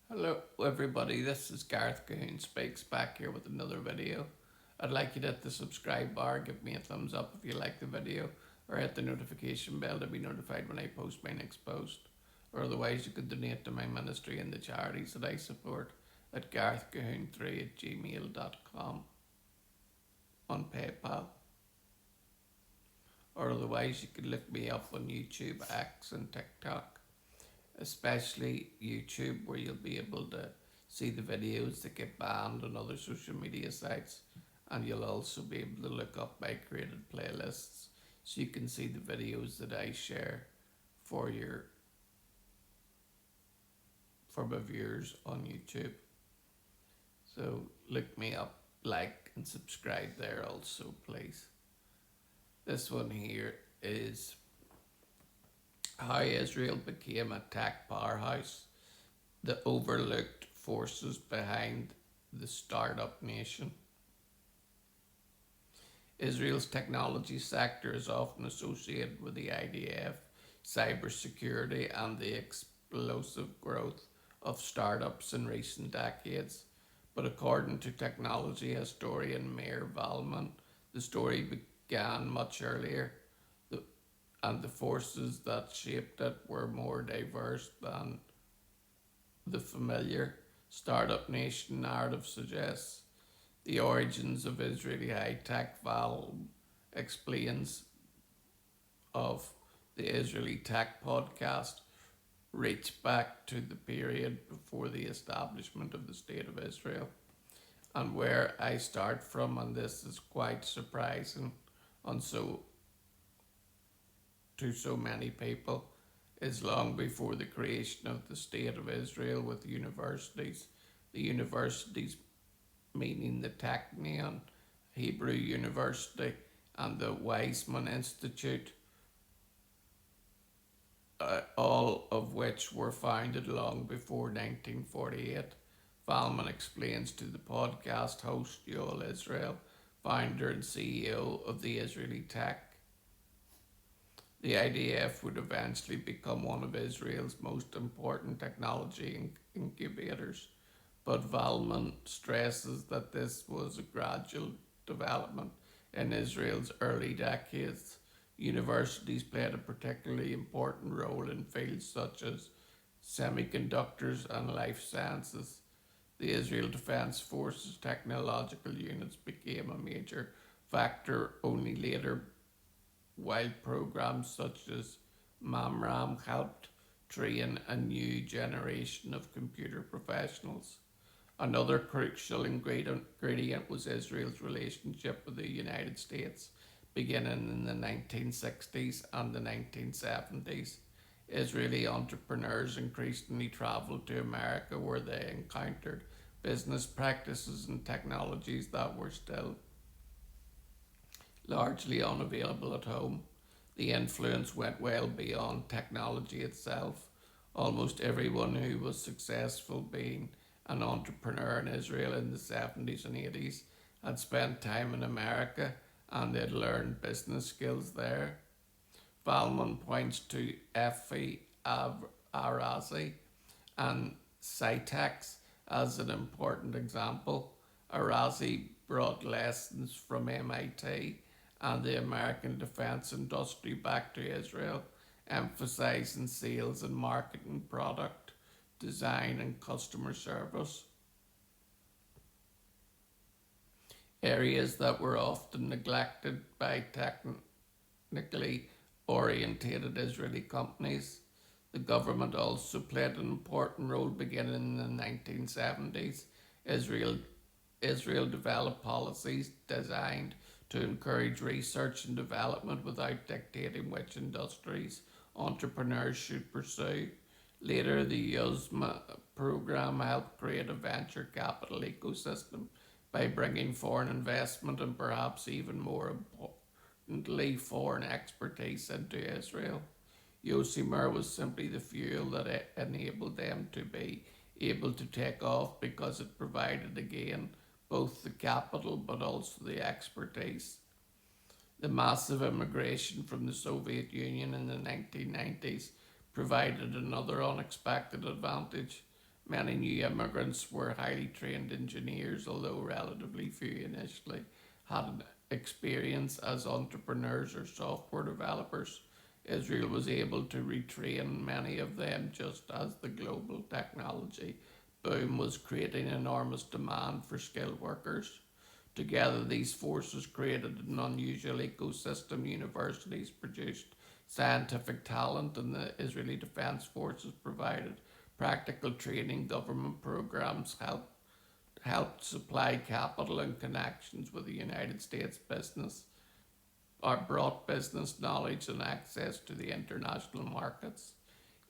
Hello everybody, this is Gareth Cahoon Speaks back here with another video. I'd like you to hit the subscribe bar, give me a thumbs up if you like the video, or hit the notification bell to be notified when I post my next post. Or otherwise you could donate to my ministry and the charities that I support at garethcahoon3@gmail.com on PayPal. Or otherwise you could look me up on YouTube, X and TikTok, especially YouTube, where you'll be able to see the videos that get banned on other social media sites, and you'll also be able to look up my created playlists so you can see the videos that I share for your for my viewers on YouTube. So look me up, like and subscribe there also, please. This one here is how Israel became a tech powerhouse, the overlooked forces behind the startup nation. Israel's technology sector is often associated with the IDF, cybersecurity, and the explosive growth of startups in recent decades. But according to technology historian Meir Valman, the story began much earlier, and the forces that shaped it were more diverse than the familiar startup nation narrative suggests. The origins of Israeli high-tech Val explains of the Israeli Tech podcast reach back to the period before the establishment of the State of Israel. And where I start from, and this is quite surprising on to so many people, is long before the creation of the State of Israel with universities. The universities meaning the Technion, Hebrew University, and the Weizmann Institute, all of which were founded long before 1948. Valman explains to the podcast host Yoel Israel, founder and CEO of the Israeli Tech. The IDF would eventually become one of Israel's most important technology incubators, but Valman stresses that this was a gradual development in Israel's early decades. Universities played a particularly important role in fields such as semiconductors and life sciences. The Israel Defense Forces technological units became a major factor only later, while programs such as MAMRAM helped train a new generation of computer professionals. Another crucial ingredient was Israel's relationship with the United States, beginning in the 1960s and the 1970s. Israeli entrepreneurs increasingly traveled to America, where they encountered business practices and technologies that were still largely unavailable at home. The influence went well beyond technology itself. Almost everyone who was successful being an entrepreneur in Israel in the 70s and 80s had spent time in America, and they'd learned business skills there. Valmont points to Effie Arazi and Cytex as an important example. Arazi brought lessons from MIT and the American defense industry back to Israel, emphasizing sales and marketing, product design, and customer service, areas that were often neglected by technically orientated Israeli companies. The government also played an important role beginning in the 1970s. Israel, Israel developed policies designed to encourage research and development without dictating which industries entrepreneurs should pursue. Later, the USMA program helped create a venture capital ecosystem by bringing foreign investment and perhaps even more importantly, foreign expertise into Israel. Yosemite was simply the fuel that enabled them to be able to take off, because it provided again both the capital but also the expertise. The massive immigration from the Soviet Union in the 1990s provided another unexpected advantage. Many new immigrants were highly trained engineers, although relatively few initially had experience as entrepreneurs or software developers. Israel was able to retrain many of them just as the global technology boom was creating enormous demand for skilled workers. Together, these forces created an unusual ecosystem. Universities produced scientific talent, and the Israeli Defense Forces provided practical training. Government programs helped supply capital and connections with the United States business, or brought business knowledge and access to the international markets.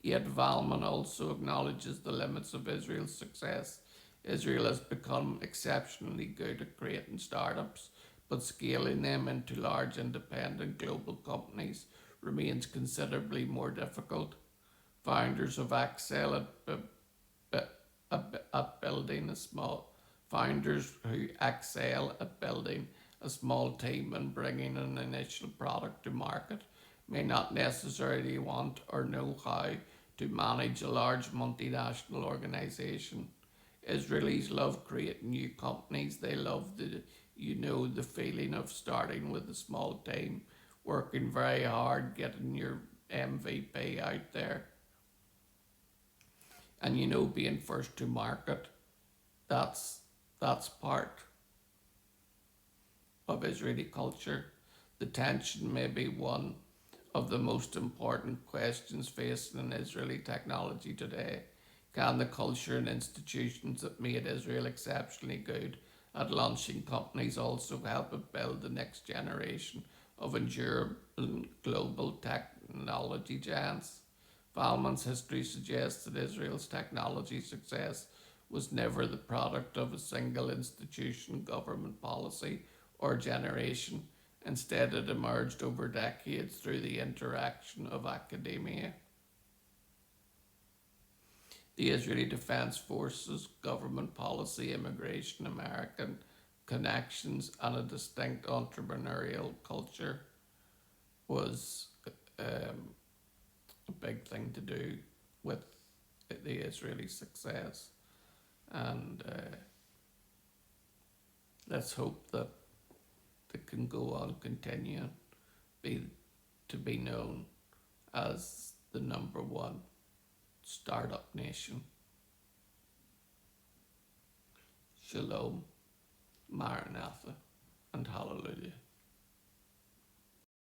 Yet Valman also acknowledges the limits of Israel's success. Israel has become exceptionally good at creating startups, but scaling them into large independent global companies remains considerably more difficult. Founders of Excel at building a small founders who excel at building a small team and bringing an initial product to market may not necessarily want or know how to manage a large multinational organization. Israelis love creating new companies. They love the feeling of starting with a small team, working very hard, getting your MVP out there, and being first to market. That's that's part of Israeli culture. The tension may be one of the most important questions facing in Israeli technology today. Can the culture and institutions that made Israel exceptionally good at launching companies also help it build the next generation of enduring global technology giants? Valman's history suggests that Israel's technology success was never the product of a single institution, government policy, or generation. Instead, it emerged over decades through the interaction of academia, the Israeli Defense Forces, government policy, immigration, American connections, and a distinct entrepreneurial culture was um, a big thing to do with the Israeli success. And let's hope that it can go on continuing be to be known as the number one startup nation. Shalom, Maranatha, and Hallelujah.